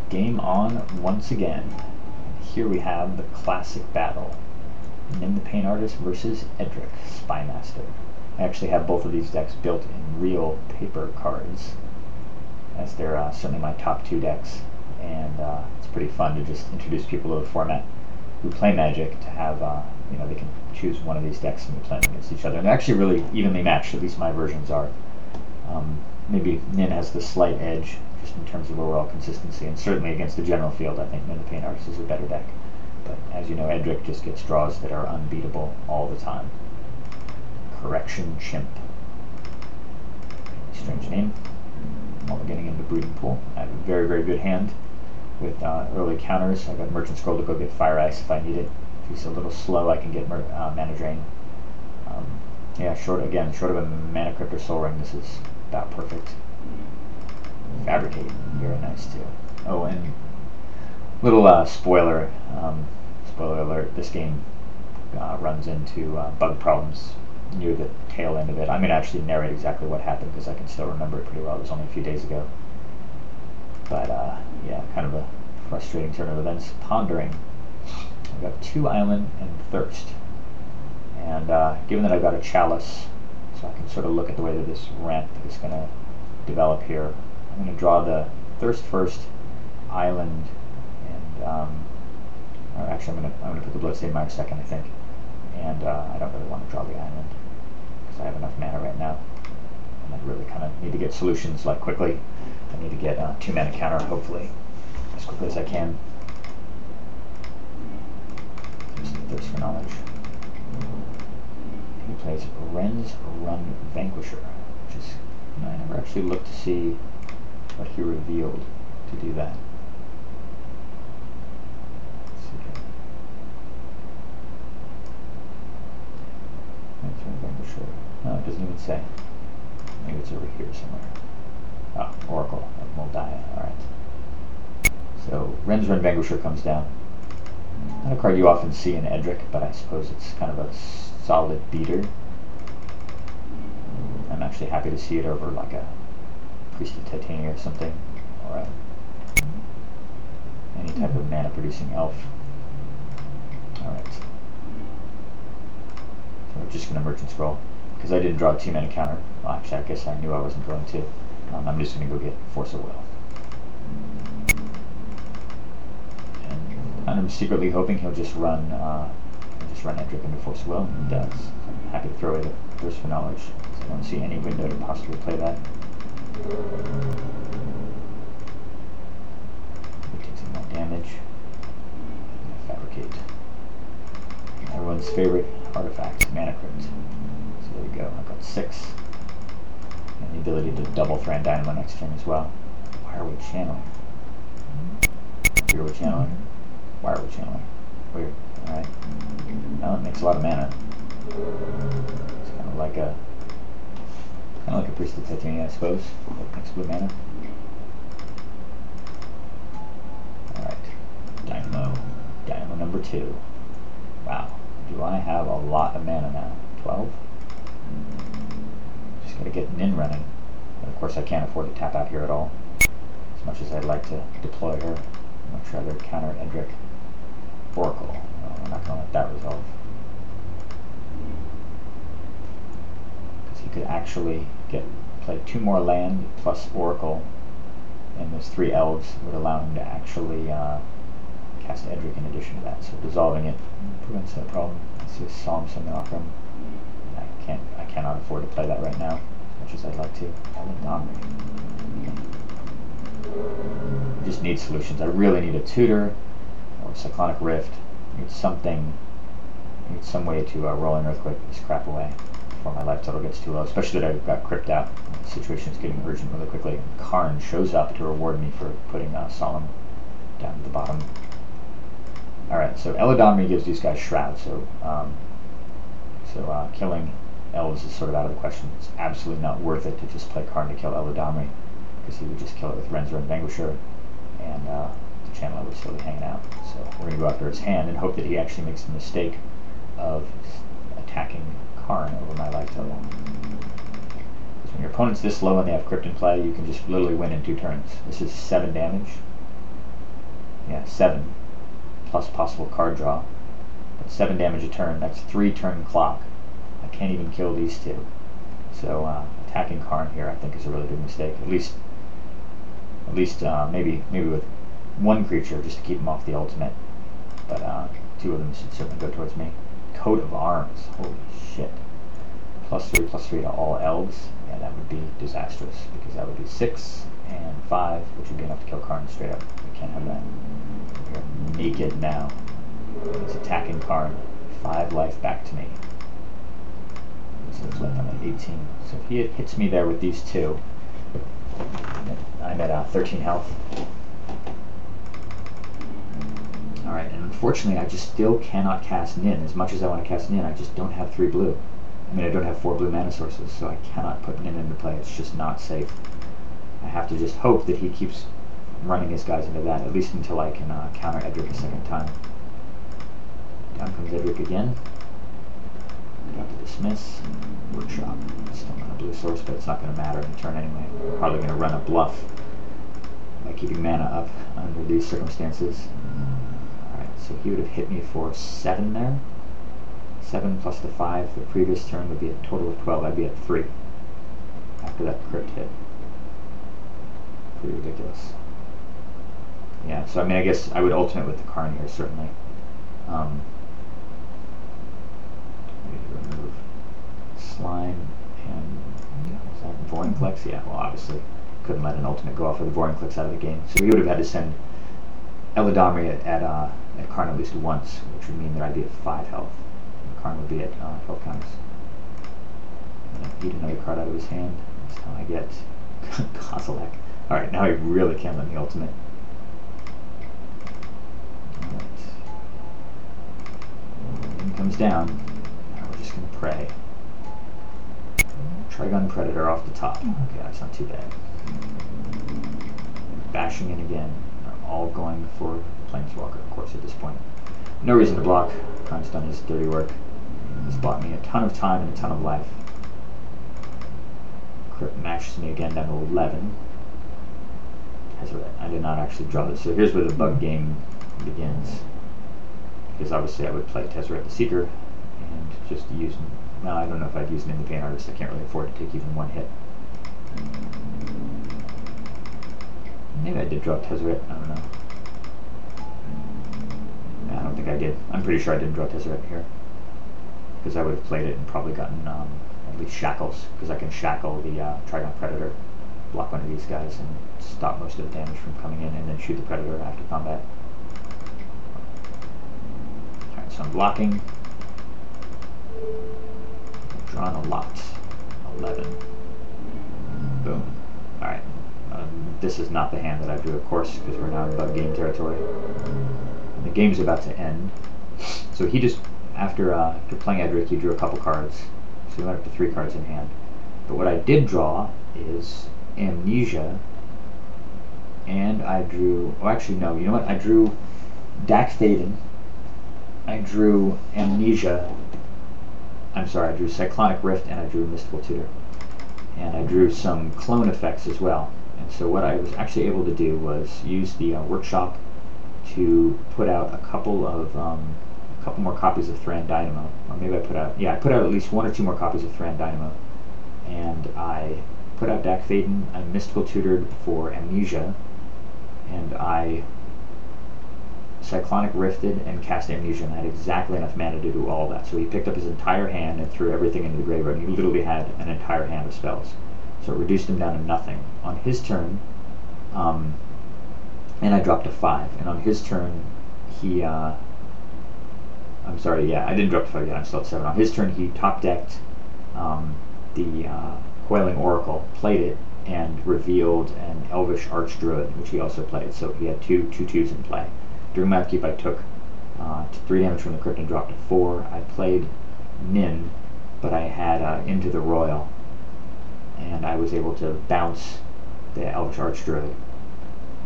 Game on once again. Here we have the classic battle. Nin the Paint Artist versus Edric, Spymaster. I actually have both of these decks built in real paper cards, as they're certainly my top two decks, and it's pretty fun to just introduce people to the format who play Magic to have, they can choose one of these decks and we play them against each other. And they're actually really evenly matched, at least my versions are. Maybe Nin has the slight edge just in terms of overall consistency, and certainly against the general field I think Nin the Paint Artist is a better deck. But as you know, Edric just gets draws that are unbeatable all the time. Correction Chimp. Strange name. While we're getting into Breeding Pool, I have a very, very good hand with early counters. I've got Merchant Scroll to go get Fire Ice if I need it. If he's a little slow, I can get Mana Drain. Short of a Mana Crypt or Soul Ring, this is about perfect. Fabricate, very nice too. Oh, and little spoiler alert, this game runs into bug problems near the tail end of it. I'm going to actually narrate exactly what happened because I can still remember it pretty well. It was only a few days ago. But kind of a frustrating turn of events. Pondering. I've got 2 Island and Thirst. And given that I've got a Chalice, so I can sort of look at the way that this ramp is going to develop here, I'm going to draw the Thirst first, Island, and actually I'm going to put the Bloodstained Mire second, I think. And I don't really want to draw the Island because I have enough mana right now. And I really kind of need to get solutions like quickly. I need to get 2 mana counter, hopefully, as quickly as I can. There's the Thirst for Knowledge. He plays Ren's Run Vanquisher, which is, I never actually looked to see what he revealed to do that. Let's see here. Ren's Run Vanquisher. No, it doesn't even say. Maybe it's over here somewhere. Ah, Oracle of Moldiah. Alright. So, Ren's Run Vanquisher comes down. Not a card you often see in Edric, but I suppose it's kind of a solid beater. I'm actually happy to see it over like a Priest of Titania or something, or any type of mana producing elf. Alright. So we're just going to Merchant Scroll, because I didn't draw a 2 mana counter. Well, actually I guess I knew I wasn't going to. I'm just going to go get Force of Will. And I'm secretly hoping he'll just run Edric into Force of Will, and he does. So I'm happy to throw away the Thirst for Knowledge. I don't see any window to possibly play that. He takes some more damage. Fabricate. Everyone's favorite artifact, Mana Crypt. So there we go. I've got 6. And the ability to double Thran Dynamo next turn as well. Why are we channeling? Here we're channeling. Why are we channeling? Weird. Alright. Well, it makes a lot of mana. It's kind of like a Priest of Titania, I suppose. That makes blue mana. Alright. Dynamo number 2. Wow. Do I have a lot of mana now? 12? Just gotta get Nin running. But of course I can't afford to tap out here at all. As much as I'd like to deploy her, I'd much rather counter Edric. Oracle. Well, we're not gonna let that resolve. Because he could actually play 2 more land plus Oracle, and those 3 elves would allow him to actually cast Edric in addition to that. So dissolving it prevents that problem. I see a Psalm Simulacrum. I cannot afford to play that right now, as much as I'd like to. I just need solutions. I really need a Tutor or Cyclonic Rift. I need something. I need some way to Rolling Earthquake this crap away before my life total gets too low, especially that I've got Crypt out. The situation is getting urgent really quickly. Karn shows up to reward me for putting Solemn down at the bottom. Alright, so Elodomri gives these guys Shroud, so killing elves is sort of out of the question. It's absolutely not worth it to just play Karn to kill Elodomri, because he would just kill it with Ren's Run Vanquisher, and the Channeler would still be hanging out. So we're going to go after his hand and hope that he actually makes the mistake of attacking Karn over my life total. Because when your opponent's this low and they have Crypt in play, you can just literally win in 2 turns. This is 7 damage. Yeah, 7 plus possible card draw. That's 7 damage a turn. That's 3 turn clock. I can't even kill these two. So attacking Karn here, I think, is a really big mistake. At least maybe with one creature just to keep him off the ultimate. But 2 of them should certainly go towards me. Coat of Arms. Holy shit. +3/+3 to all elves. Yeah, that would be disastrous because that would be 6 and 5, which would be enough to kill Karn straight up. We can't have that. We're naked now. He's attacking Karn. 5 life back to me. So it's left on at 18. So if he hits me there with these 2, I'm at 13 health. Alright, and unfortunately I just still cannot cast Nin. As much as I want to cast Nin, I just don't have 3 blue. I mean, I don't have 4 blue mana sources, so I cannot put Nin into play. It's just not safe. I have to just hope that he keeps running his guys into that, at least until I can counter Edric a second time. Down comes Edric again. Got to dismiss. Workshop. Still not a blue source, but it's not going to matter in the turn anyway. I'm probably going to run a bluff by keeping mana up under these circumstances. Alright, so he would have hit me for 7 there. 7 plus the 5 the previous turn would be a total of 12. I'd be at 3 after that crypt hit. Pretty ridiculous. Yeah, so I mean, I guess I would ultimate with the Karn here, certainly. Remove Slime and is that Vorinclex? Yeah, well, obviously couldn't let an ultimate go off with the Vorinclex out of the game. So he would have had to send Eladamri at Karn at least once, which would mean that I'd be at 5 health. Karn would be at 12 counters. Eat another card out of his hand. That's how I get Kozilek. Alright, now he really can't let me ultimate. Alright. When he comes down, now we're just going to pray. Trigun Predator off the top. Okay, that's not too bad. Bashing in again. They're all going for Planeswalker, of course, at this point. No reason to block. Karn's done his dirty work. He's bought me a ton of time and a ton of life. Crypt matches me again down to 11. Tezzeret. I did not actually draw this. So here's where the bug game begins. Because obviously I would play Tezzeret the Seeker and just use... Well, I don't know if I'd use him in the Pain Artist. I can't really afford to take even one hit. Maybe I did draw Tezzeret. I don't know. I don't think I did. I'm pretty sure I didn't draw Tezzeret here. Because I would have played it and probably gotten at least Shackles. Because I can shackle the Trigon Predator, block one of these guys, and stop most of the damage from coming in, and then shoot the Predator after combat. Alright, so I'm blocking. I've drawn a lot. 11. Boom. Alright. This is not the hand that I drew, of course, because we're now in bug game territory. And the game's about to end. So he just, after playing Edric, he drew a couple cards. So he went up to 3 cards in hand. But what I did draw is Amnesia, and I drew... Oh, actually, no. You know what? I drew Dack Thaden. I drew Amnesia. I'm sorry, I drew Cyclonic Rift, and I drew Mystical Tutor. And I drew some clone effects as well. And so what I was actually able to do was use the workshop to put out a couple more copies of Thran Dynamo. Or maybe I put out at least 1 or 2 more copies of Thran Dynamo. And I put out Dack Thaden, I Mystical Tutored for Amnesia, and I Cyclonic Rifted and cast Amnesia, and I had exactly enough mana to do all of that. So he picked up his entire hand and threw everything into the graveyard, and he literally had an entire hand of spells. So it reduced him down to nothing. On his turn, and I dropped to 5, and on his turn, he, I'm sorry, yeah, I didn't drop to 5 yet, I'm still at 7. On his turn, he top-decked the Coiling Oracle, played it, and revealed an Elvish Archdruid, which he also played, so he had 2 2/2s in play. During my upkeep, I took 3 damage from the crypt and dropped to 4. I played Nin, but I had Into the Royal, and I was able to bounce the Elvish Archdruid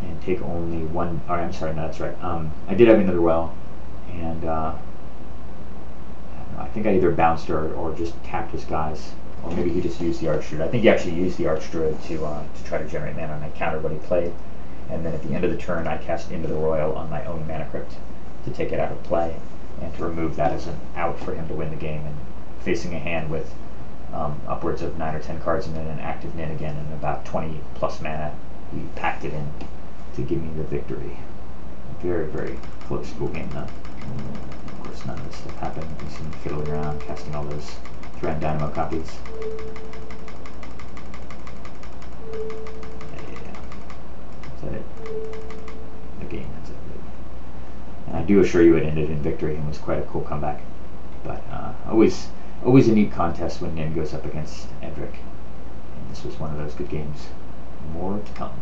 and take only 1. Oh, I'm sorry, no, that's right. I did have Into the Royal, and I think I either bounced or just tapped his guys, or maybe he just used the Archdruid. I think he actually used the Archdruid to try to generate mana, and I countered what he played. and then at the end of the turn I cast Into the Royal on my own Mana Crypt to take it out of play and to remove that as an out for him to win the game. And facing a hand with upwards of 9 or 10 cards and then an active Nin again and about 20 plus mana, he packed it in to give me the victory. Very, very close school game though. Of course, none of this stuff happened. You can see me fiddling around, casting all those Thran Dynamo copies. Yeah. That's it. The game ends it. And I do assure you it ended in victory and was quite a cool comeback. But always a neat contest when Nin goes up against Edric. And this was one of those good games. More to come.